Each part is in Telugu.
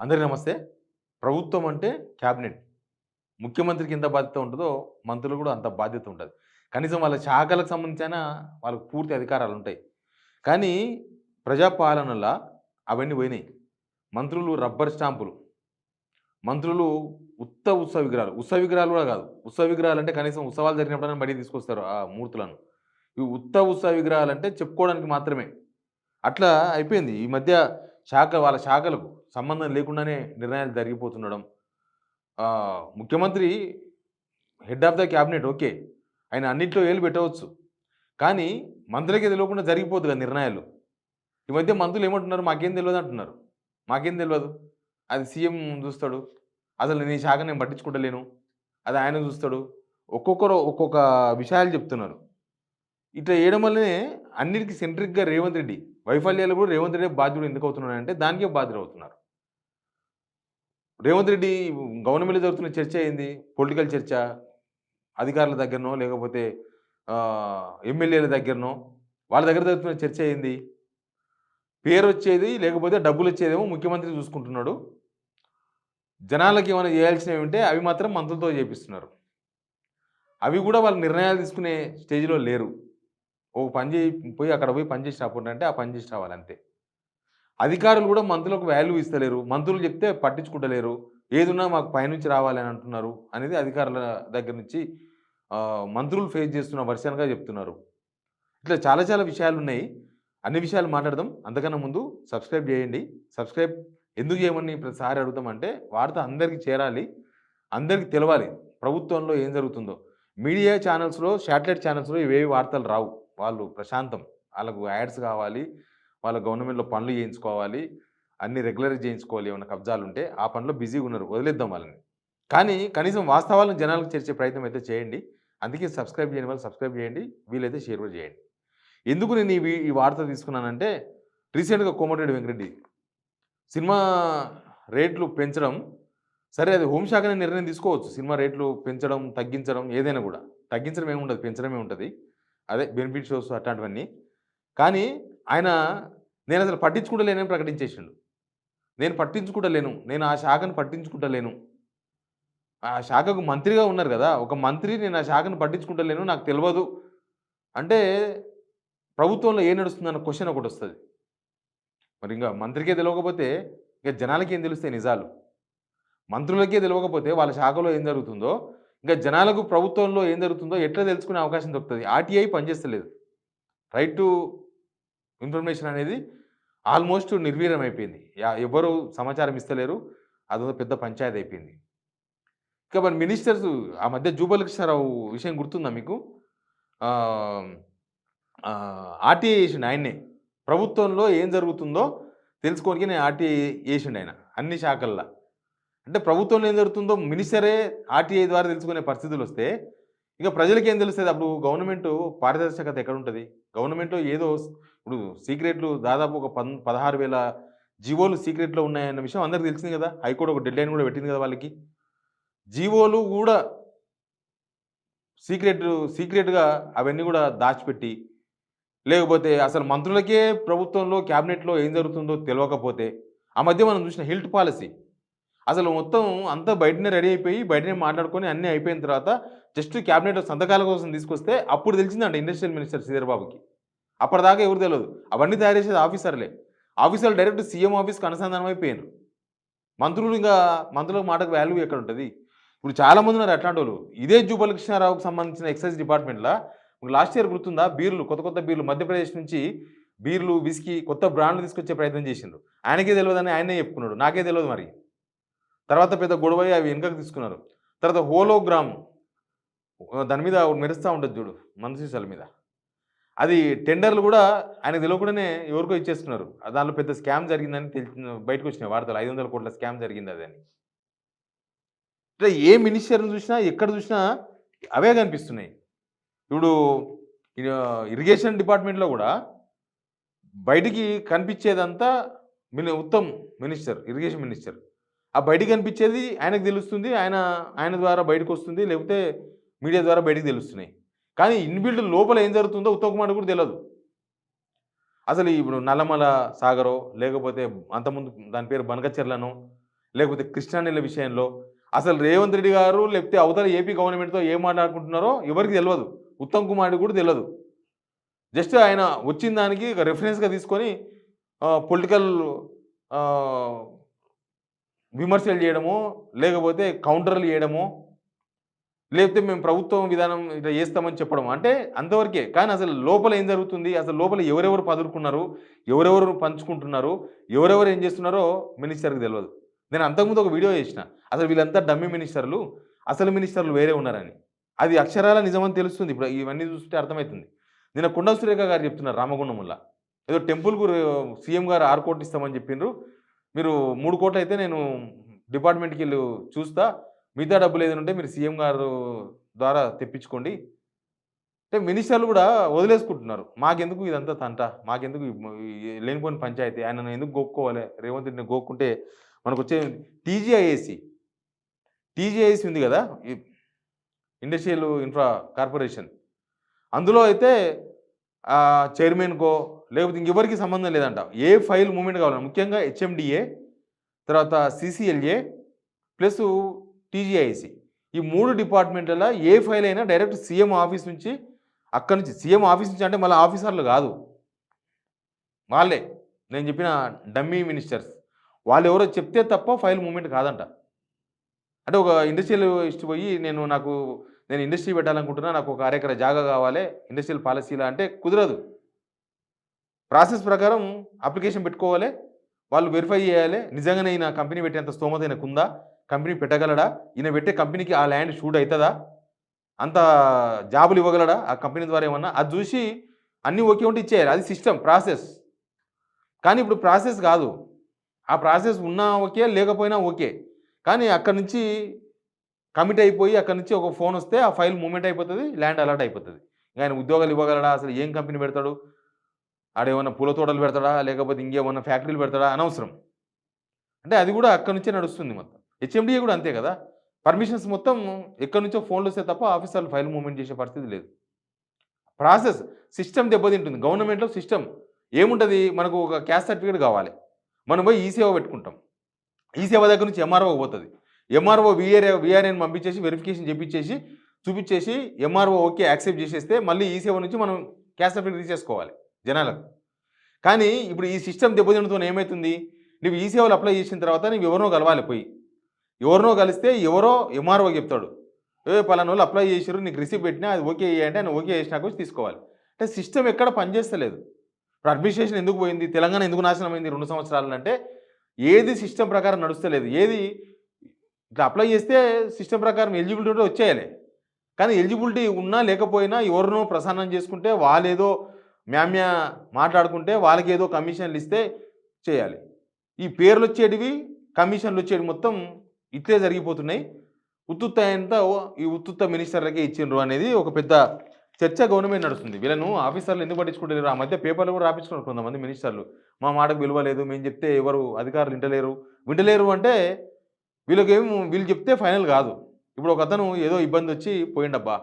అందరికీ నమస్తే. ప్రభుత్వం అంటే క్యాబినెట్. ముఖ్యమంత్రికి ఎంత బాధ్యత ఉంటదో, మంత్రులకు కూడా అంత బాధ్యత ఉంటది. కనీసం వాళ్ళ శాఖలకు సంబంధించైనా వాళ్ళకి పూర్తి అధికారాలుంటాయి. కానీ ప్రజాపాలనల అవన్నీ పోయినాయి. మంత్రులు రబ్బర్ స్టాంపులు. మంత్రులు ఉత్సవ విగ్రహాలు. ఉత్సవ విగ్రహాలు కూడా కాదు. ఉత్సవ విగ్రహాలంటే కనీసం ఉత్సవాలు జరిగినప్పుడైనా బయటికి తీసుకొస్తారు ఆ మూర్తులను. ఈ ఉత్సవ విగ్రహాలంటే చెప్పుకోవడానికి మాత్రమే. అట్లా అయిపోయింది. ఈ మధ్య వాళ్ళ శాఖలకు సంబంధం లేకుండానే నిర్ణయాలు జరిగిపోతుండడం. ముఖ్యమంత్రి head of the cabinet okay. ఆయన అన్నిట్లో ఏలు పెట్టవచ్చు. కానీ మంత్రులకే తెలవకుండా జరిగిపోద్ది కదా నిర్ణయాలు. ఈ మధ్య మంత్రులు ఏమంటున్నారు? మాకేం తెలవదు అంటున్నారు. మాకేం తెలవదు. అది సీఎం చూస్తాడు. అసలు నీ శాఖ నేను పట్టించుకుంటలేను. అది ఆయన చూస్తాడు. ఒక్కొక్కరు ఒక్కొక్క విషయాలు చెప్తున్నారు. ఇట్లా చేయడం వల్లనే అన్నిటికి సెంట్రిక్‌గా రేవంత్ రెడ్డి. వైఫల్యాలు కూడా రేవంత్ రెడ్డి బాధ్యుడు ఎందుకవుతున్నాడంటే దానికే బాధ్యులవుతున్నారు. రేవంత్ రెడ్డి గవర్నమెంట్‌లో జరుగుతున్న చర్చ ఏంది? పొలిటికల్ చర్చ. అధికారుల దగ్గరనో లేకపోతే ఎమ్మెల్యేల దగ్గరనో వాళ్ళ దగ్గర జరుగుతున్న చర్చ ఏంది? పేరొచ్చేది లేకపోతే డబ్బులొచ్చేదేమో ముఖ్యమంత్రి చూసుకుంటున్నాడు. జనాలకి ఏమైనా చేయాల్సినవి ఉంటే అవి మాత్రం మంత్రులతో చేపిస్తున్నారు. అవి కూడా వాళ్ళు నిర్ణయాలు తీసుకునే స్టేజ్‌లో లేరు. ఓ పని పోయి అక్కడ పోయి పని చేసి రాపొండి ఆ పని చేసి రావాలంతే. అధికారులు కూడా మంత్రులకు వాల్యూ ఇస్తలేరు. మంత్రులు చెప్తే పట్టించుకుంటలేరు. ఏదున్నా మాకు పైనుంచి రావాలని అంటున్నారు అనేది అధికారుల దగ్గర నుంచి మంత్రులు ఫేస్ చేస్తున్న వర్షన్‌గా చెప్తున్నారు. ఇట్లా చాలా చాలా విషయాలున్నాయి. అన్ని విషయాలు మాట్లాడదాం. అంతకన్నా ముందు సబ్స్క్రైబ్ చేయండి. సబ్స్క్రైబ్ ఎందుకు చేయమని ప్రతిసారి అడుగుతామంటే వార్త అందరికీ చేరాలి. అందరికీ తెలవాలి. ప్రభుత్వంలో ఏం జరుగుతుందో. మీడియా ఛానల్స్‌లో, శాటిలైట్ ఛానల్స్‌లో ఇవేవి వార్తలు రావు. వాళ్ళు ప్రశాంతం. ఆళ్ళకు యాడ్స్ కావాలి. వాళ్ళ గవర్నమెంట్‌లో పనులు చేయించుకోవాలి. అన్నీ రెగ్యులరైజ్ చేయించుకోవాలి. ఏమన్నా కబ్జాలుంటే ఆ పనిలో బిజీగా ఉన్నారు. వదిలేద్దాం వాళ్ళని. కానీ కనీసం వాస్తవాలను జనాలకు చేర్చే ప్రయత్నం అయితే చేయండి. అందుకే సబ్స్క్రైబ్ చేయని వాళ్ళు సబ్స్క్రైబ్ చేయండి. వీలైతే షేర్ కూడా చేయండి. ఎందుకు నేను ఈ వార్త తీసుకున్నానంటే రీసెంట్‌గా కోమటిరెడ్డి వెంకటరెడ్డి సినిమా రేట్లు పెంచడం సరే అది హోంశాఖనే నిర్ణయం తీసుకోవచ్చు. సినిమా రేట్లు పెంచడం, తగ్గించడం ఏదైనా గూడా. తగ్గించడం ఏముండదు. పెంచడమే ఉంటది. అదే బెనిఫిట్ షోస్ అట్లాంటివన్నీ. కానీ ఆయన నేనసలు పట్టించుకుంటలేనని ప్రకటించేసిండు. నేను పట్టించుకుంటలేను. నేను ఆ శాఖను పట్టించుకుంటలేను. ఆ శాఖకు మంత్రిగా ఉన్నారు గదా! ఒక మంత్రి నేను ఆ శాఖను పట్టించుకుంటలేను. నాకు తెలవదు. అంటే ప్రభుత్వంలో ఏం నడుస్తుందన్న క్వెషన్ ఒకటొస్తది. మరింగ మంత్రికే తెలవకపోతే ఇక జనాలకేం తెలుస్తాయి నిజాలు? మంత్రులకే తెలవకపోతే వాళ్ళ శాఖలో ఏం జరుగుతుందో, ఇంకా జనాలకు ప్రభుత్వంలో ఏం జరుగుతుందో ఎట్లా తెలుసుకునే అవకాశం దొరుకుతది? ఆర్‌టీఐ పనిచేస్తలేదు. రైట్ టు ఇన్ఫర్మేషన్ అనేది ఆల్మోస్ట్ నిర్వీర్యమైపోయింది. ఎవ్వరు సమాచారం ఇస్తలేరు. అదొక పెద్ద పంచాయతీ అయిపోయింది. ఇక మరి మినిస్టర్స్ ఆ మధ్య జూపల్లి కృష్ణారావు విషయం గుర్తుందా మీకు? ఆహ్, ఆర్‌టీఐ ఏసిండు ఆయన్నే. ప్రభుత్వంలో ఏం జరుగుతుందో తెలుసుకోనికి నేను ఆర్‌టీఐ ఏసిండాయన అన్ని శాఖల్లో. అంటే ప్రభుత్వంలో ఏం జరుగుతుందో మినిస్టరే ఆర్‌టీఐ ద్వారా తెలుసుకునే పరిస్థితులొస్తే, ఇక ప్రజలకేం తెలుస్తది? అప్పుడు గవర్నమెంటు పారదర్శకత ఎక్కడుంటది? గవర్నమెంట్‌లో ఏదో ఇప్పుడు సీక్రెట్లు దాదాపు ఒక 16,000 జీవోలు సీక్రెట్‌లో ఉన్నాయన్న విషయం అందరికి తెలిసింది గదా! హైకోర్ట్ ఒక డెడ్‌లైన్ గూడా పెట్టింది గదా వాళ్ళకి. జీవోలు గూడా సీక్రెట్‌గా అవన్నీ గూడా దాచిపెట్టి, లేకపోతే అసలు మంత్రులకే ప్రభుత్వంలో క్యాబినెట్‌లో ఏం జరుగుతుందో తెలవకపోతే, ఆ మధ్య మనం చూసిన హిల్ట్ పాలిసీ. అసలు మొత్తం అంతా బయటనే రెడీ అయిపోయి, బయటనే మాట్లాడుకొని అన్నీ అయిపోయిన తర్వాత జస్ట్ క్యాబినెట్‌లో సంతకాల కోసం తీసుకొస్తే అప్పుడు తెలిసిందంట ఇండస్ట్రియల్ మినిస్టర్ శ్రీధర్ బాబుకి. అప్పటిదాకా ఎవరు తెలవదు. అవన్నీ తయారు చేసేది ఆఫీసర్‌లే. ఆఫీసర్‌లు డైరెక్ట్ సీఎం ఆఫీస్‌కి అనుసంధానం అయిపోయిండ్రు. మంత్రుల మాటకు వాల్యూ ఎక్కడుంటది? ఇప్పుడు చాలామంది ఉన్నారు అట్లాంటోళ్ళు. ఇదే జూపల్లి కృష్ణారావుకి సంబంధించిన ఎక్సైజ్ డిపార్ట్‌మెంట్‌ల లాస్ట్ ఇయర్ గుర్తుందా? బీర్లు కొత్త కొత్త బీర్లు మధ్యప్రదేశ్ నుంచి బీర్లు, విస్కీ కొత్త బ్రాండ్‌లు తీసుకొచ్చే ప్రయత్నం చేసిండ్రు. ఆయనకే తెలవదని ఆయనే చెప్పుకున్నాడు. నాకే తెలవదు మరి. తర్వాత పెద్ద గొడవై అవి వెనకకు తీసుకున్నారు. తర్వాత హోలోగ్రామ్ దాని మీద ఒకటి మెరుస్తా ఉంటది చూడు మందు మీద. అది టెండర్‌లు గూడా ఆయనకు తెలవకుండానే ఎవరికో ఇచ్చేస్తున్నారు. దాంట్లో పెద్ద స్కామ్ జరిగిందని బయటకొచ్చినాయి వార్తలు. 500,00,00,000 స్కామ్ జరిగిందదని. అంటే ఏ మినిస్టర్‌ని చూసినా, ఎక్కడ చూసినా అవే కనిపిస్తున్నాయి. ఇప్పుడు ఇరిగేషన్ డిపార్ట్‌మెంట్‌లో గూడా బయటికి కనిపించేదంతా ఉత్తమ్ మినిస్టర్, ఇరిగేషన్ మినిస్టర్. ఆ బయటికి కనిపించేది ఆయనకు తెలుస్తుంది. ఆయన ద్వారా బయటకొస్తుంది. లేకపోతే మీడియా ద్వారా బయటికి తెలుస్తున్నాయి. కానీ ఇన్‌బిల్డ్ లోపల ఏం జరుగుతుందో ఉత్తమ్ కుమార్‌కి కూడా తెలవదు. అసలు ఇప్పుడు నల్లమల సాగరో, లేకపోతే అంతకుముందు దాని పేరు బనకచెర్లనో, లేకపోతే కృష్ణానీళ్ళ విషయంలో అసలు రేవంత్ రెడ్డి గారు లేకపోతే అవతల ఏపీ గవర్నమెంట్‌తో ఏం మాట్లాడుకుంటున్నారో ఎవరికీ తెలవదు. ఉత్తమ్ కుమార్‌కి కూడా తెలవదు. జస్ట్ ఆయన వచ్చిన దానికి రెఫరెన్స్‌గా తీసుకొని పొలిటికల్ ఆహ్, విమర్శలు చేయడమో, లేకపోతే కౌంటర్‌లు చేయడమో, లేకపోతే మేము ప్రభుత్వం విధానం ఇట్లా చేస్తామని చెప్పడం. అంటే అంతవరకే. కానీ అసలు లోపల ఏం జరుగుతుంది? అసలు లోపల ఎవరెవరు పదురుకున్నారు? ఎవరెవరు పంచుకుంటున్నారు? ఎవరెవరు ఏం చేస్తున్నారో మినిస్టర్‌కి తెలవదు. నేను అంతకుముందు ఒక వీడియో చేసిన. అసలు వీళ్ళంతా డమ్మీ మినిస్టర్లు, అసలు మినిస్టర్లు వేరే ఉన్నారని. అది అక్షరాల నిజమని తెలుస్తుంది. ఇప్పుడు ఇవన్నీ చూస్తుంటే అర్థమైతుంది. నిన్న కొండా సురేఖ గారు చెప్తున్నారు రామగుండంలో. ఏదో టెంపుల్‌కు సీఎం గారు 6 కోట్లు ఇస్తామని చెప్పిండ్రు. మీరు 3 కోట్లు అయితే నేను డిపార్ట్మెంట్‌కెళ్ళి చూస్తా. మిగతా డబ్బులు ఏదైనా ఉంటే మీరు సీఎం గారు ద్వారా తెప్పించుకోండి. అంటే మినిస్టర్లు కూడా వదిలేసుకుంటున్నారు. మాకెందుకు ఇదంతా తంట? మాకెందుకు లేనిపోని పంచాయతీ? ఆయనను ఎందుకు గోక్కోవాలి? రేవంత్ రెడ్డిని గోక్కుంటే మనకొచ్చే టీజీఐఏసీ. టీజీఐఏసీ ఉంది గదా! Industrial infra corporation. అందులో అయితే చైర్మన్‌కో లేకపోతే ఇంకెవరికీ సంబంధం లేదంట. ఏ ఫైల్ మూవ్‌మెంట్ కావాలన్నా ముఖ్యంగా హెచ్ఎండిఏ, తర్వాత సీసీఎల్ఏ ప్లస్ టీజీఐసీ. ఈ 3 డిపార్ట్‌మెంట్‌లలో ఏ ఫైల్ అయినా డైరెక్ట్ సీఎం ఆఫీస్ నుంచి అక్కడి నుంచి సీఎం ఆఫీస్ నుంచి అంటే మళ్ళీ ఆఫీసర్లు కాదు. వాళ్ళే. నేను చెప్పిన డమ్మీ మినిస్టర్స్. వాళ్ళెవరో చెప్తే తప్ప ఫైల్ మూవ్‌మెంట్ కాదంట. అంటే ఒక ఇండస్ట్రియలిస్ట్ పోయి నేను ఇండస్ట్రీ పెట్టాలనుకుంటున్నా. నాకు ఒక అరెకర జాగా కావాలి. ఇండస్ట్రియల్ పాలసీలా అంటే కుదరదు. ప్రాసెస్ ప్రకారం అప్లికేషన్ పెట్టుకోవాలి. వాళ్ళు వెరిఫై చేయాలి. నిజంగానే ఈయన కంపెనీ పెట్టేంత స్తోమత ఈయనకుందా? కంపెనీ పెట్టగలడా? ఈయన పెట్టే కంపెనీకి ఆ ల్యాండ్ షూట్ అయితదా? అంత జాబులు ఇవ్వగలడా? ఆ కంపెనీ ద్వారా ఏమన్నా? అది చూసి అన్నీ ఓకే ఉంటే ఇచ్చేయాలి. అది సిస్టమ్ ప్రాసెస్. కానీ ఇప్పుడు ప్రాసెస్ కాదు. ఆ ప్రాసెస్ ఉన్నా ఓకే, లేకపోయినా ఓకే. కానీ అక్కడి నుంచి కమిట్ అయిపోయి అక్కడి నుంచి ఒక ఫోన్ వస్తే ఆ ఫైల్ మూవ్‌మెంట్ అయిపోతది. ల్యాండ్ అలాట్ అయిపోతది. ఆయన ఉద్యోగాలు ఇవ్వగలడా? అసలు ఏం కంపెనీ పెడతాడు? ఆడేమన్నా పూల తోటలు పెడతాడా? లేకపోతే ఇంకేమన్నా ఫ్యాక్టరీలు పెడతాడా? అనవసరం. అంటే అది కూడా అక్కడి నుంచే నడుస్తుంది మొత్తం. హెచ్ఎండీఏ కూడా అంతే కదా! పర్మిషన్స్ మొత్తం ఎక్కడి నుంచో ఫోన్‌లొస్తే తప్ప ఆఫీసర్లు ఫైల్ మూవ్‌మెంట్ చేసే పరిస్థితి లేదు. ప్రాసెస్ సిస్టమ్ దెబ్బతింటుంది. గవర్నమెంట్‌లో సిస్టమ్ ఏముంటది? మనకు ఒక క్యాస్ట్ సర్టిఫికేట్ కావాలి. మనం పోయి ఈసేవ పెట్టుకుంటాం. ఈసేవ దగ్గర నుంచి ఎంఆర్ఓకి పోతది. ఎంఆర్ఓ వీఆర్ఏని పంపించేసి వెరిఫికేషన్ చేపిచ్చేసి, చూపిచ్చేసి ఎంఆర్ఓ ఓకే యాక్సెప్ట్ చేసేస్తే మళ్ళీ ఈసేవ నుంచి మనం క్యాస్ట్ సర్టిఫికేట్ తీసేసుకోవాలి జనాలకు. కానీ ఇప్పుడు ఈ సిస్టమ్ దెబ్బతినడంతోని ఏమైతుంది? నువ్వు ఈసేవలు అప్లై చేసిన తర్వాత నువ్వు ఎవరినో కలవాలి పోయి. ఎవరినో కలిస్తే ఎవరో ఎంఆర్ఓకి చెప్తాడు. పలానోళ్ళు అప్లై చేసిర్రు నీకు రిసిప్ట్ పెట్టినా అది ఓకే అంటే ఆయన ఓకే చేసినాక వచ్చి తీసుకోవాలి. అంటే సిస్టమ్ ఎక్కడ పనిచేస్తలేదు. ఇప్పుడు అడ్మినిస్ట్రేషన్ ఎందుకు పోయింది? తెలంగాణ ఎందుకు నాశనం అయింది 2 సంవత్సరాలంటే ఏది సిస్టమ్ ప్రకారం నడుస్తలేదు. ఏది ఇట్లా అప్లై చేస్తే సిస్టమ్ ప్రకారం ఎలిజిబిలిటీ ఉంటే వచ్చేయాలి. కానీ ఎలిజిబిలిటీ ఉన్నా లేకపోయినా ఎవరినో ప్రసన్నం చేసుకుంటే వాళ్ళేదో మ్యామ్యా మాట్లాడుకుంటే వాళ్ళకేదో కమిషన్లు ఇస్తే చేయాలి. ఈ పేర్లు వచ్చేటివి కమిషన్లు వచ్చేవి మొత్తం ఇట్లే జరిగిపోతున్నాయి. ఈ ఉత్తుత్త మినిస్టర్లకే ఇచ్చిండ్రు అనేది ఒక పెద్ద చర్చ గవర్నమెంట్ నడుస్తుంది. వీళ్ళను ఆఫీసర్లు ఎందుకు పట్టించుకుంటలేరు? ఆ మధ్య పేపర్లు కూడా రాపించుకున్నారు కొంతమంది మినిస్టర్లు. మా మాటకు విలువ లేదు. మేము చెప్తే ఎవరు అధికారులు వింటలేరు అంటే వీళ్ళు చెప్తే ఫైనల్ కాదు. ఇప్పుడు ఒకతను ఏదో ఇబ్బంది వచ్చి పోయిండబ్బా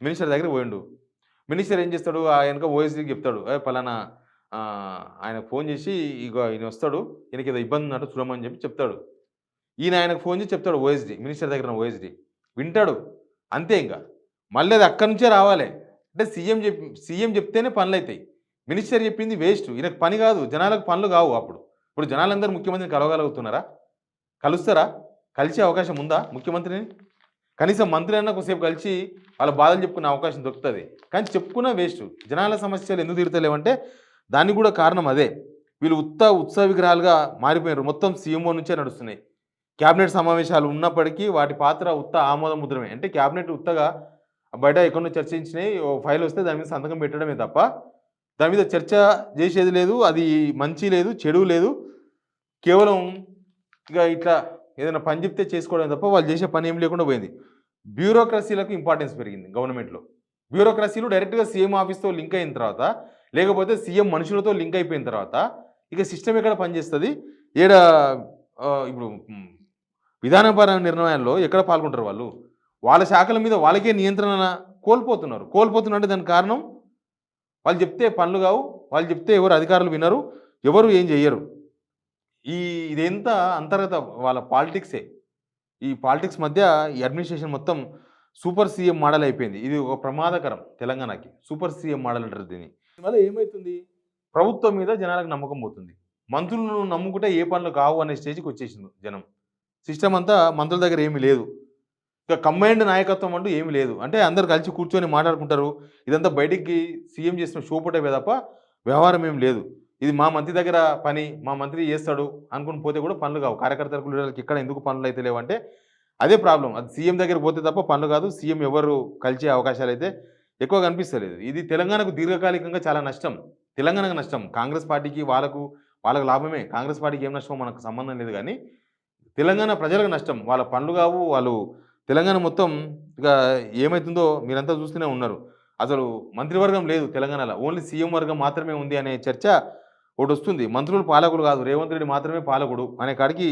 మినిస్టర్ దగ్గరికి పోయిండు. మినిస్టర్ ఏం చేస్తాడు? ఆయనక ఓఎస్డీకి చెప్తాడు. పలానా ఆయనకు ఫోన్ చేసి ఇగో ఈయన వస్తాడు. ఈయనకి ఏదో ఇబ్బంది ఉన్నట్టు చూడమని చెప్తాడు. ఈయన ఆయనకు ఫోన్ చేసి చెప్తాడు ఓఎస్డీ. మినిస్టర్ దగ్గర ఉన్న ఓఎస్డీ వింటాడు. అంతే ఇంకా. మళ్ళీ అది అక్కడి నుంచే రావాలి. అంటే సీఎం చెప్తేనే పనులైతాయి. మినిస్టర్ చెప్పింది వేస్ట్. ఈయనకు పని కాదు. జనాలకు పనులు కావు అప్పుడు. ఇప్పుడు జనాలందరూ ముఖ్యమంత్రిని కలవగలుగుతున్నారా? కలుస్తారా? కలిసే అవకాశం ఉందా ముఖ్యమంత్రిని? కనీసం మంత్రులన్నా కొద్దిసేపు కలిసి వాళ్ళ బాధలు చెప్పుకునే అవకాశం దొరుకుతుంది. కానీ చెప్పుకున్నా వేస్ట్. జనాల సమస్యలు ఎందుకు తీరుతలేవంటే దానికి కూడా కారణం అదే. వీళ్ళు ఉత్సవ విగ్రహాలుగా మారిపోయారు. మొత్తం సీఎంఓ నుంచే నడుస్తున్నాయి. క్యాబినెట్ సమావేశాలు ఉన్నప్పటికీ వాటి పాత్ర ఆమోద ముద్రమే. అంటే క్యాబినెట్ ఉత్తగా బయట ఎక్కడో చర్చించినాయి. ఓ ఫైల్ వస్తే దాని మీద సంతకం పెట్టడమే తప్ప దాని మీద చర్చ చేసేది లేదు. అది మంచి లేదు, చెడు లేదు. కేవలం ఇక ఇట్లా ఏదైనా పని చెప్తే చేసుకోవడం తప్ప వాళ్ళు చేసే పని ఏం లేకుండా పోయింది. బ్యూరోక్రసీలకు ఇంపార్టెన్స్ పెరిగింది గవర్నమెంట్లో. బ్యూరోక్రసీలు డైరెక్ట్గా సీఎం ఆఫీస్తో లింక్ అయిన తర్వాత, లేకపోతే సీఎం మనుషులతో లింక్ అయిపోయిన తర్వాత ఇక సిస్టమ్ ఎక్కడ పనిచేస్తుంది? ఇప్పుడు విధానపరమైన నిర్ణయాల్లో ఎక్కడ పాల్గొంటారు వాళ్ళు? వాళ్ళ శాఖల మీద వాళ్ళకే నియంత్రణ కోల్పోతున్నారు. దానికి కారణం వాళ్ళు చెప్తే పనులు కావు. వాళ్ళు చెప్తే ఎవరు అధికారులు వినరు, ఎవరు ఏం చెయ్యరు. ఈ ఇదంతా అంతర్గత వాళ్ళ పాలిటిక్సే. ఈ పాలిటిక్స్ మధ్య ఈ అడ్మినిస్ట్రేషన్ మొత్తం సూపర్ సీఎం మోడల్ అయిపోయింది. ఇది ఒక ప్రమాదకరం తెలంగాణకి. సూపర్ సీఎం మోడల్ అంటారు దీన్ని. దీనివల్ల ఏమైతుంది? ప్రభుత్వం మీద జనాలకు నమ్మకం పోతుంది. మంత్రులను నమ్ముకుంటే ఏ పనులు కావు అనే స్టేజ్‌కి వచ్చేసింది జనం. సిస్టమ్ అంతా మంత్రుల దగ్గర ఏమీ లేదు. ఇక కంబైన్డ్ నాయకత్వం అంటూ ఏమీ లేదు. అంటే అందరూ కలిసి కూర్చొని మాట్లాడుకుంటారు. ఇదంతా బయటికి సీఎం చేసిన షో పుటమే తప్ప వ్యవహారం ఏం లేదు. ఇది మా మంత్రి దగ్గర పని, మా మంత్రి చేస్తాడు అనుకుని పోతే కూడా పనులు కావు. కార్యకర్తలకు, లీడర్లకు ఇక్కడ ఎందుకు పనులు అయితే లేవంటే అదే ప్రాబ్లమ్. అది సీఎం దగ్గరికి పోతే తప్ప పనులు కాదు. సీఎం ఎవరు కలిసే అవకాశాలైతే ఎక్కువ కనిపిస్తలేదు. ఇది తెలంగాణకు దీర్ఘకాలికంగా చాలా నష్టం. తెలంగాణకు నష్టం. కాంగ్రెస్ పార్టీకి వాళ్ళకి లాభమే. కాంగ్రెస్ పార్టీకి ఏం నష్టమో మనకు సంబంధం లేదు గానీ, తెలంగాణ ప్రజలకు నష్టం. వాళ్ళ పనులు కావు. వాళ్ళు తెలంగాణ మొత్తం ఇక ఏమైతుందో మీరంతా చూస్తూనే ఉన్నారు. అసలు మంత్రివర్గం లేదు తెలంగాణలో. ఓన్లీ సీఎం వర్గం మాత్రమే ఉంది అనే చర్చ ఒకటొస్తుంది. మంత్రులు పాలకులు కాదు. రేవంత్ రెడ్డి మాత్రమే పాలకుడు అనే కాడికి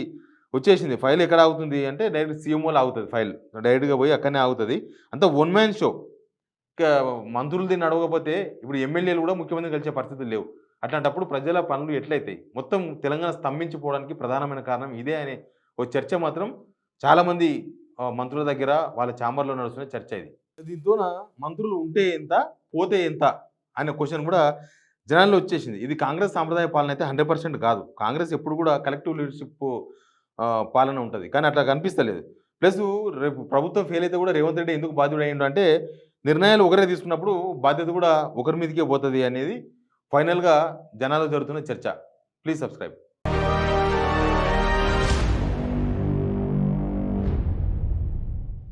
వచ్చేసింది. ఫైల్ ఎక్కడ ఆగుతుంది అంటే డైరెక్ట్ సీఎంఓలో ఆగుతది ఫైల్. డైరెక్ట్‌గా పోయి అక్కడనే ఆగుతది. అంతా వన్ మ్యాన్ షో. ఇక మంత్రులు దీన్ని నడవకపోతే ఇప్పుడు ఎమ్మెల్యేలు కూడా ముఖ్యమంత్రిని కలిసే పరిస్థితులు లేవు. అట్లాంటప్పుడు ప్రజల పనులు ఎట్లయితాయి? మొత్తం తెలంగాణ స్తంభించిపోవడానికి ప్రధానమైన కారణం ఇదే అనే ఓ చర్చ మాత్రం చాలామంది మంత్రుల దగ్గర వాళ్ళ ఛాంబర్‌లో నడుస్తున్న చర్చ ఇది. దీంతోన మంత్రులు ఉంటే ఎంత? పోతే ఎంత? అనే క్వెషన్ కూడా జనాల్లో వచ్చేసింది. ఇది కాంగ్రెస్ సాంప్రదాయ పాలన అయితే 100% కాదు. కాంగ్రెస్ ఎప్పుడు కూడా కలెక్టివ్ లీడర్‌షిప్ పాలన ఉంటది. కానీ అట్లా కనిపిస్తలేదు. ప్లసు రేపు ప్రభుత్వం ఫెయిల్ అయితే కూడా రేవంత్ రెడ్డి ఎందుకు బాధ్యుడయ్యిండు అంటే నిర్ణయాలు ఒకరే తీసుకున్నప్పుడు బాధ్యత కూడా ఒకరి మీదకే పోతది అనేది ఫైనల్‌గా జనాల్లో జరుగుతున్న చర్చ. Please subscribe.